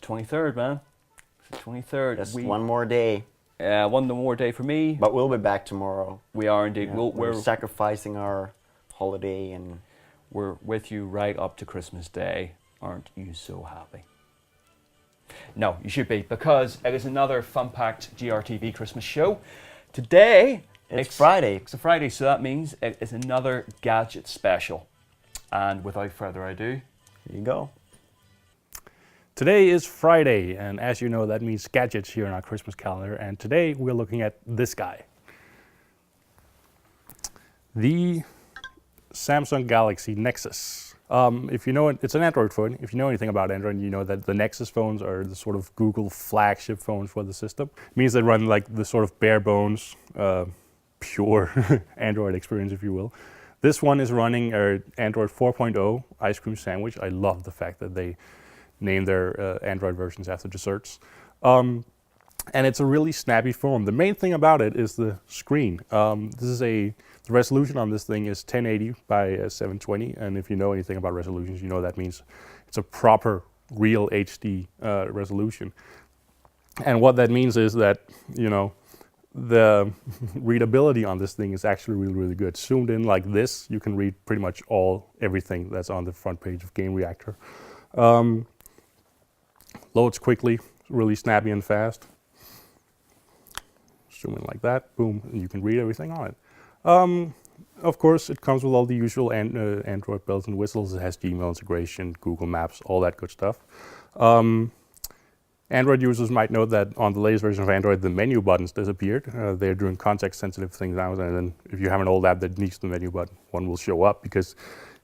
23rd, man. It's the 23rd. Just one more day. One more day for me. But we'll be back tomorrow. We are indeed. Yeah, we're sacrificing our holiday and we're with you right up to Christmas Day. Aren't you so happy? No, you should be, because it is another fun-packed GRTV Christmas show. Today, it's Friday. It's a Friday, so that means it is another gadget special. And without further ado, here you go. Today is Friday, and as you know, that means gadgets here in our Christmas calendar. And today we're looking at this guy. The Samsung Galaxy Nexus. If you know it, it's an Android phone. If you know anything about Android, you know that the Nexus phones are the sort of Google flagship phones for the system. It means they run like the sort of bare bones, pure Android experience, if you will. This one is running Android 4.0 ice cream sandwich. I love the fact that they name their Android versions after desserts. And it's a really snappy phone. The main thing about it is the screen. The resolution on this thing is 1080 by 720, and if you know anything about resolutions, you know that means it's a proper, real HD resolution. And what that means is that, you know, the readability on this thing is actually really, really good. Zoomed in like this, you can read pretty much everything that's on the front page of Game Reactor. Loads quickly, really snappy and fast. Zoom in like that, boom, and you can read everything on it. Of course, it comes with all the usual Android bells and whistles. It has Gmail integration, Google Maps, all that good stuff. Android users might know that on the latest version of Android, the menu buttons disappeared. They're doing context-sensitive things now, and then if you have an old app that needs the menu button, one will show up, because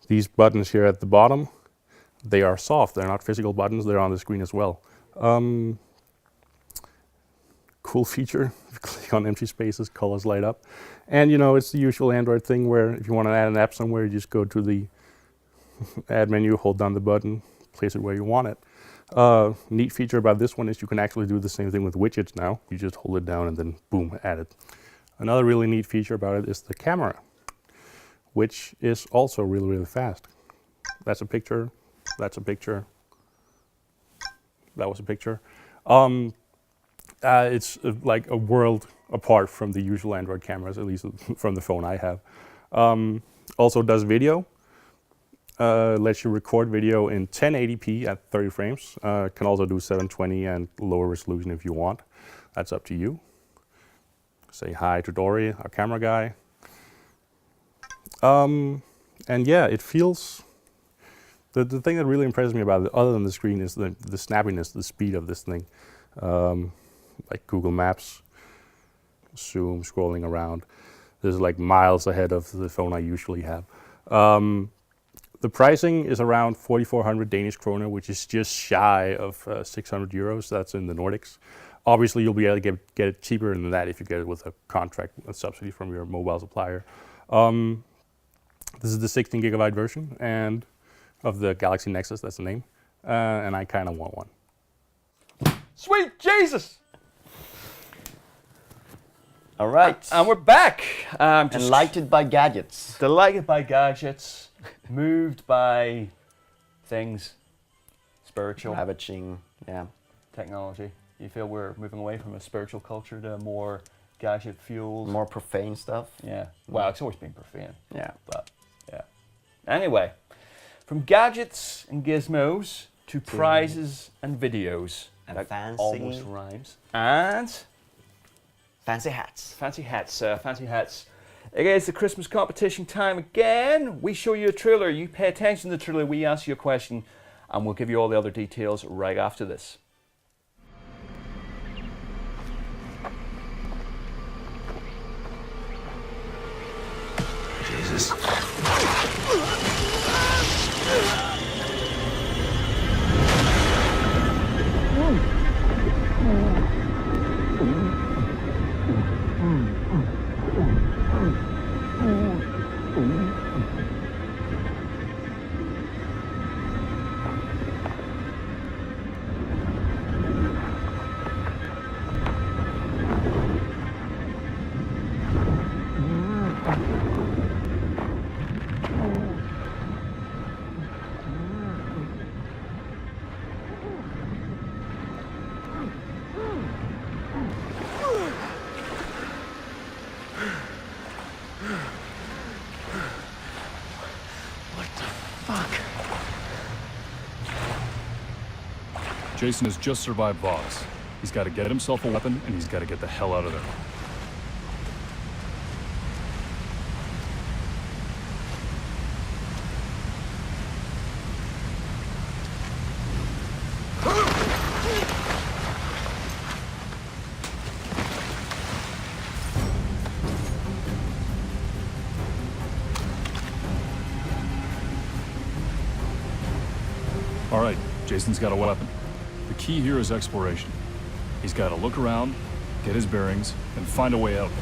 these buttons here at the bottom, they are soft. They're not physical buttons. They're on the screen as well. Cool feature. If you click on empty spaces, colors light up. And you know, it's the usual Android thing where if you want to add an app somewhere, you just go to the add menu, hold down the button, place it where you want it. Neat feature about this one is you can actually do the same thing with widgets now. You just hold it down and then boom, add it. Another really neat feature about it is the camera, which is also really, really fast. That's a picture. That's a picture. That was a picture. It's like a world apart from the usual Android cameras, at least from the phone I have. Also does video. Lets you record video in 1080p at 30 frames. Can also do 720 and lower resolution if you want. That's up to you. Say hi to Dory, our camera guy. And yeah, it feels... The thing that really impresses me about it, other than the screen, is the snappiness, the speed of this thing. Like Google Maps, zoom, scrolling around. This is like miles ahead of the phone I usually have. The pricing is around 4,400 Danish kroner, which is just shy of 600 euros. That's in the Nordics. Obviously, you'll be able to get it cheaper than that if you get it with a contract, a subsidy from your mobile supplier. This is the 16 gigabyte version and of the Galaxy Nexus, that's the name. And I kind of want one. Sweet Jesus! All right. And we're back. Delighted by gadgets. Delighted by gadgets. Moved by things. Spiritual. Ravaging, yeah. Technology. You feel we're moving away from a spiritual culture to more gadget fueled? More profane stuff. Yeah. Well, it's always been profane. Yeah. But, yeah. Anyway, from gadgets and gizmos to prizes and videos. And that fancy... almost rhymes. And... fancy hats. Fancy hats, fancy hats. It is the Christmas competition time again. We show you a trailer, you pay attention to the trailer, we ask you a question, and we'll give you all the other details right after this. Jesus. Jason has just survived Voss. He's got to get himself a weapon, and he's got to get the hell out of there. All right, Jason's got a weapon. The key here is exploration. He's got to look around, get his bearings, and find a way out.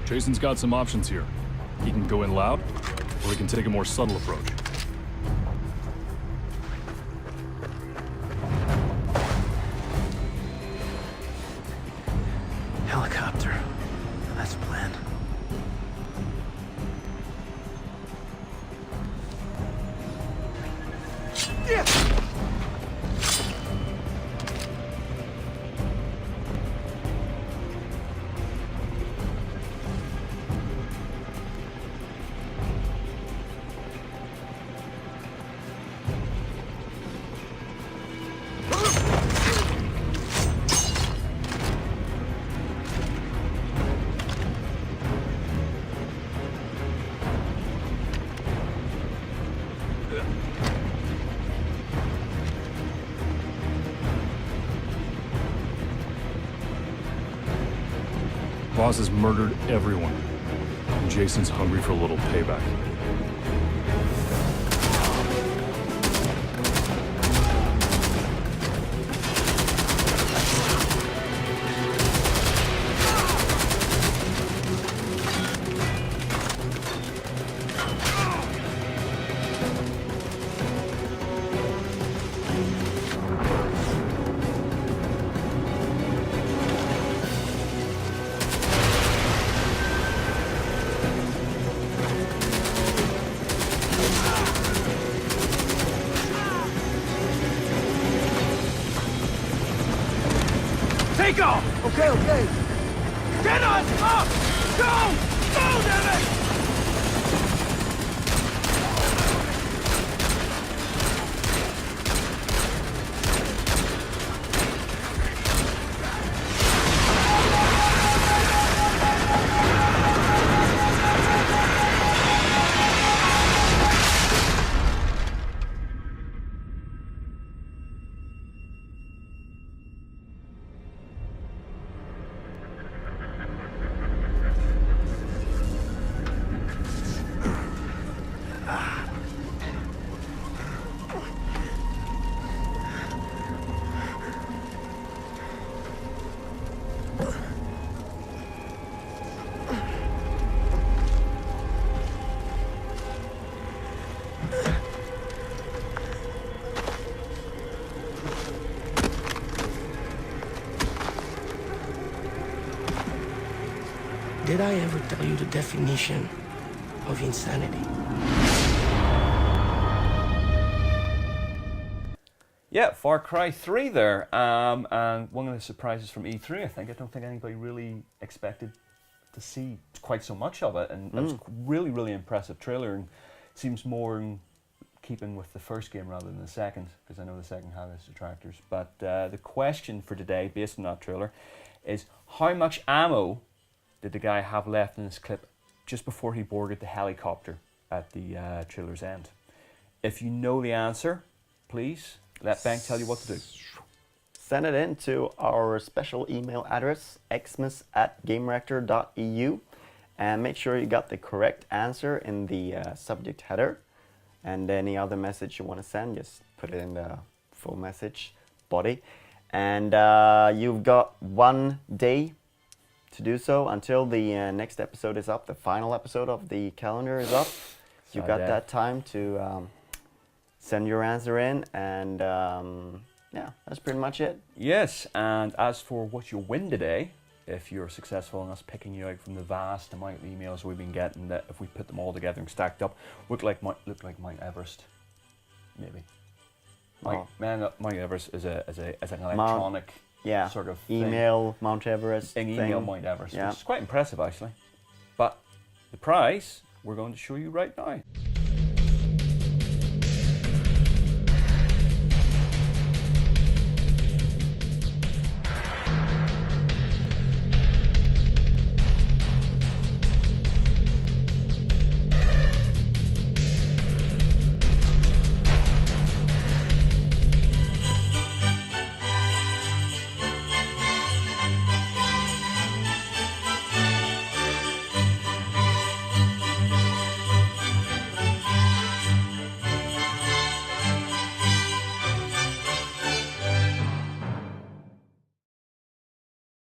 Jason's got some options here. He can go in loud, or he can take a more subtle approach. Helicopter. That's the plan. Voss has murdered everyone, and Jason's hungry for a little payback. Take off! Okay, okay. Get us up! Go! Go, damn it! Did I ever tell you the definition of insanity? Yeah, Far Cry 3 there. And one of the surprises from E3, I don't think anybody really expected to see quite so much of it. And it was really, really impressive trailer, and seems more in keeping with the first game rather than the second, because I know the second had its detractors. But the question for today, based on that trailer, is how much ammo did the guy have left in this clip just before he boarded the helicopter at the trailer's end? If you know the answer, please let Bank tell you what to do. Send it in to our special email address, xmas@gamereactor.eu, and make sure you got the correct answer in the subject header. And any other message you want to send, just put it in the full message body. And you've got 1 day to do so until the next episode is up. The final episode of the calendar is up. You got that time to send your answer in, and yeah, that's pretty much it. Yes, and as for what you'll win today, if you're successful in us picking you out from the vast amount of emails we've been getting, that if we put them all together and stacked up, look like Mount Everest, maybe. Mount Everest is an electronic sort of thing. Email Mount Everest An thing. email Mount Everest, Yeah. which is quite impressive actually. But the price we're going to show you right now.